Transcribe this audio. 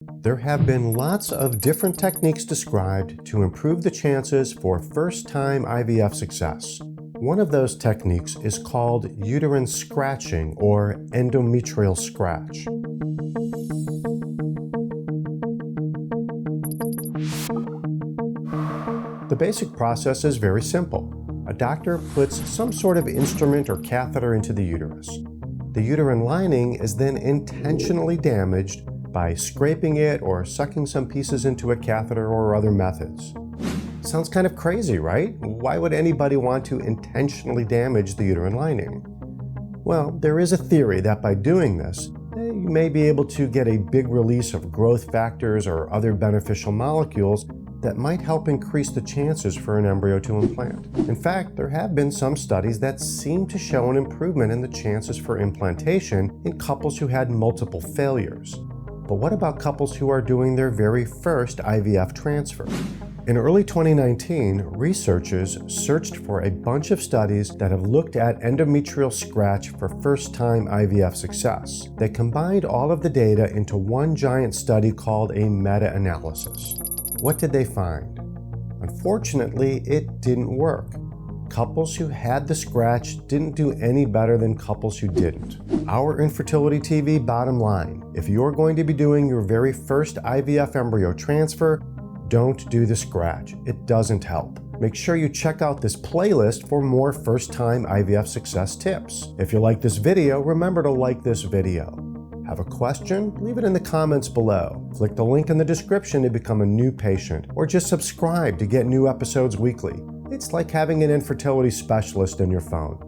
There have been lots of different techniques described to improve the chances for first-time IVF success. One of those techniques is called uterine scratching or endometrial scratch. The basic process is very simple. A doctor puts some sort of instrument or catheter into the uterus. The uterine lining is then intentionally damaged by scraping it or sucking some pieces into a catheter or other methods. Sounds kind of crazy, right? Why would anybody want to intentionally damage the uterine lining? Well, there is a theory that by doing this, you may be able to get a big release of growth factors or other beneficial molecules that might help increase the chances for an embryo to implant. In fact, there have been some studies that seem to show an improvement in the chances for implantation in couples who had multiple failures. But what about couples who are doing their very first IVF transfer? In early 2019, researchers searched for a bunch of studies that have looked at endometrial scratch for first-time IVF success. They combined all of the data into one giant study called a meta-analysis. What did they find? Unfortunately, it didn't work. Couples who had the scratch didn't do any better than couples who didn't. Our Infertility TV bottom line: if you're going to be doing your very first IVF embryo transfer, don't do the scratch. It doesn't help. Make sure you check out this playlist for more first-time IVF success tips. If you like this video, remember to like this video. Have a question? Leave it in the comments below. Click the link in the description to become a new patient, or just subscribe to get new episodes weekly. It's like having an infertility specialist in your phone.